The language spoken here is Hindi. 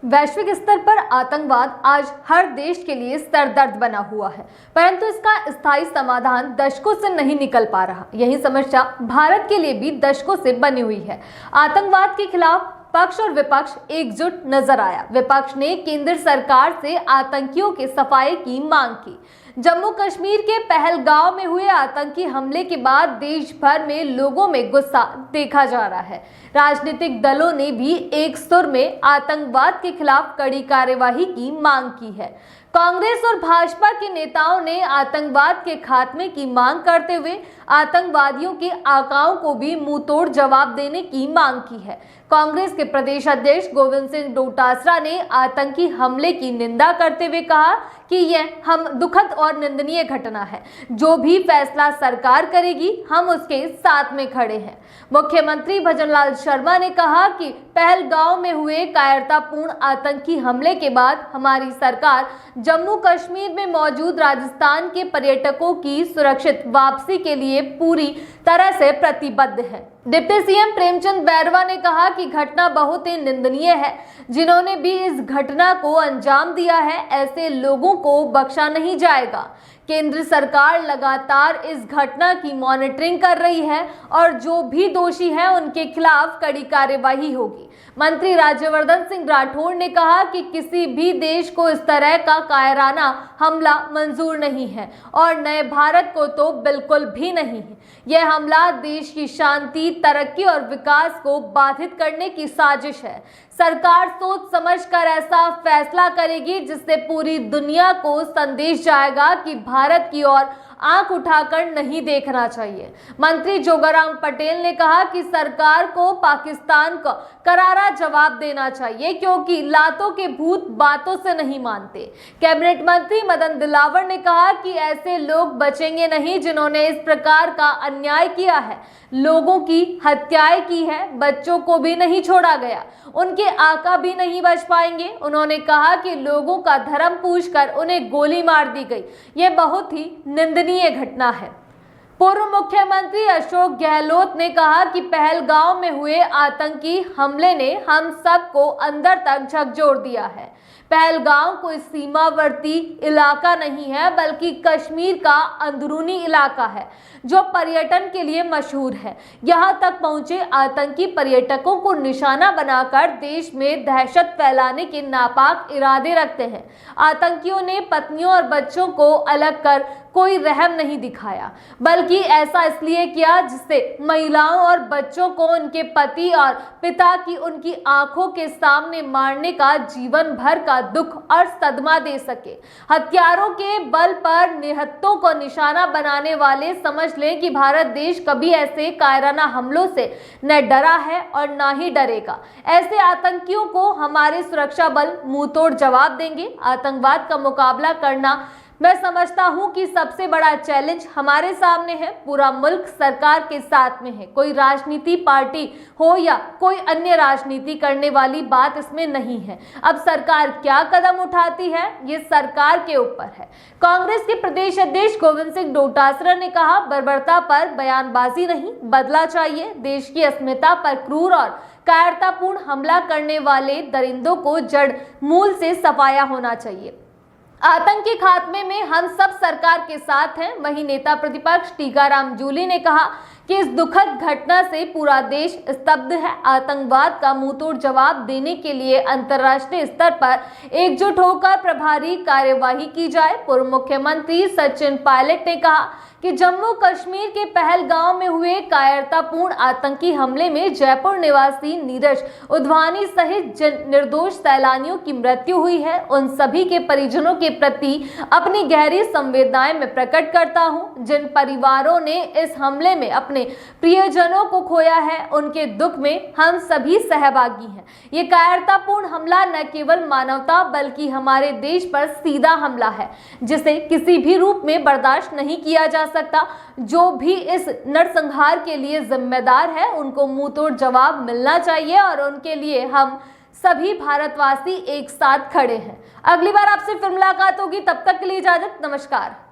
वैश्विक स्तर पर आतंकवाद आज हर देश के लिए सरदर्द बना हुआ है, परंतु इसका स्थायी समाधान दशकों से नहीं निकल पा रहा। यही समस्या भारत के लिए भी दशकों से बनी हुई है। आतंकवाद के खिलाफ पक्ष और विपक्ष एकजुट नजर आया। विपक्ष ने केंद्र सरकार से आतंकियों के सफाये की मांग की। जम्मू कश्मीर के पहलगांव में हुए आतंकी हमले के बाद देश भर में लोगों में गुस्सा देखा जा रहा है। राजनीतिक दलों ने भी एक सुर में आतंकवाद के खिलाफ कड़ी कार्यवाही की मांग की है। कांग्रेस और भाजपा के नेताओं ने आतंकवाद के खात्मे की मांग करते हुए आतंकवादियों के आकाओं को भी मुंहतोड़ जवाब देने की मांग की है। कांग्रेस के प्रदेश अध्यक्ष गोविंद सिंह डोटासरा ने आतंकी हमले की निंदा करते हुए कहा कि यह हम दुखद और निंदनीय घटना है। जो भी फैसला सरकार करेगी, हम उसके साथ में खड़े हैं। मुख्यमंत्री भजनलाल शर्मा ने कहा कि पहलगांव में हुए कायरतापूर्ण आतंकी हमले के बाद हमारी सरकार जम्मू कश्मीर में मौजूद राजस्थान के पर्यटकों की सुरक्षित वापसी के लिए पूरी तरह से प्रतिबद्ध है। डिप्टी सीएम प्रेमचंद बैरवा ने कहा कि घटना बहुत ही निंदनीय है। जिन्होंने भी इस घटना को अंजाम दिया है, ऐसे लोगों को बख्शा नहीं जाएगा। केंद्र सरकार लगातार इस घटना की मॉनिटरिंग कर रही है और जो भी दोषी है उनके खिलाफ कड़ी कार्यवाही होगी। मंत्री राज्यवर्धन सिंह राठौड़ ने कहा कि किसी भी देश को इस तरह का कायराना हमला मंजूर नहीं है और नए भारत को तो बिल्कुल भी नहीं है। यह हमला देश की शांति, तरक्की और विकास को बाधित करने की साजिश है। सरकार सोच समझकर ऐसा फैसला करेगी जिससे पूरी दुनिया को संदेश जाएगा कि भारत की ओर आंख उठाकर नहीं देखना चाहिए। मंत्री जोगाराम पटेल ने कहा कि सरकार को पाकिस्तान को करारा जवाब देना चाहिए, क्योंकि लातों के भूत बातों से नहीं मानते। कैबिनेट मंत्री मदन दिलावर ने कहा कि ऐसे लोग बचेंगे नहीं जिन्होंने इस प्रकार का अन्याय किया है, लोगों की हत्याएं की है, बच्चों को भी नहीं छोड़ा गया, उनके आका भी नहीं बच पाएंगे। उन्होंने कहा कि लोगों का धर्म पूछकर उन्हें गोली मार दी गई। ये बहुत ही निंदनीय घटना है। पूर्व मुख्यमंत्री अशोक गहलोत ने कहा कि पहलगांव में हुए आतंकी हमले ने हम सबको अंदर तक झकझोर दिया है। पहलगांव कोई सीमावर्ती इलाका नहीं है, बल्कि कश्मीर का अंदरूनी इलाका है जो पर्यटन के लिए मशहूर है। यहां तक पहुंचे आतंकी पर्यटकों को निशाना बनाकर देश में दहशत फैलाने के नापाक इरादे रखते हैं। आतंकियों ने पत्नियों और बच्चों को अलग कर कोई रहम नहीं दिखाया, बल्कि ऐसा इसलिए किया जिससे महिलाओं और बच्चों को उनके पति और पिता की उनकी आंखों के सामने मारने का जीवन भर का दुख और सदमा दे सके। हथियारों के बल पर निहत्तों को निशाना बनाने वाले समझ लें कि भारत देश कभी ऐसे कायराना हमलों से न डरा है और ना ही डरेगा। ऐसे आतंकियों को हमारे सुरक्षा बल मुंहतोड़ जवाब देंगे। आतंकवाद का मुकाबला करना मैं समझता हूं कि सबसे बड़ा चैलेंज हमारे सामने है। पूरा मुल्क सरकार के साथ में है। कोई राजनीति पार्टी हो या कोई अन्य राजनीति करने वाली बात इसमें नहीं है। अब सरकार क्या कदम उठाती है, ये सरकार के ऊपर है। कांग्रेस के प्रदेश अध्यक्ष गोविंद सिंह डोटासरा ने कहा, बर्बरता पर बयानबाजी नहीं, बदला चाहिए। देश की अस्मिता पर क्रूर और कायरतापूर्ण हमला करने वाले दरिंदों को जड़ मूल से सफाया होना चाहिए। आतंक के खात्मे में हम सब सरकार के साथ हैं। वहीं नेता प्रतिपक्ष टीकाराम जूली ने कहा कि इस दुखद घटना से पूरा देश स्तब्ध है। आतंकवाद का मुंहतोड़ जवाब देने के लिए अंतर्राष्ट्रीय स्तर पर एकजुट होकर प्रभावी कार्यवाही की जाए। पूर्व मुख्यमंत्री सचिन पायलट ने कहा कि जम्मू कश्मीर के पहलगांव में हुए कायरतापूर्ण आतंकी हमले में जयपुर निवासी नीरज उधवानी सहित जिन निर्दोष सैलानियों की मृत्यु हुई है, उन सभी के परिजनों के प्रति अपनी गहरी संवेदनाएं मैं प्रकट करता हूं। जिन परिवारों ने इस हमले में अपने प्रियजनों को खोया है, उनके दुख में हम सभी सहभागी हैं। ये कायरतापूर्ण हमला न केवल मानवता बल्कि हमारे देश पर सीधा हमला है, जिसे किसी भी रूप में बर्दाश्त नहीं किया जा सकता। जो भी इस नरसंहार के लिए जिम्मेदार है, उनको मुंहतोड़ जवाब मिलना चाहिए और उनके लिए हम सभी भारतवासी एक साथ खड़े हैं। अगली बार आपसे फिर मुलाकात होगी, तब तक के लिए इजाजत, नमस्कार।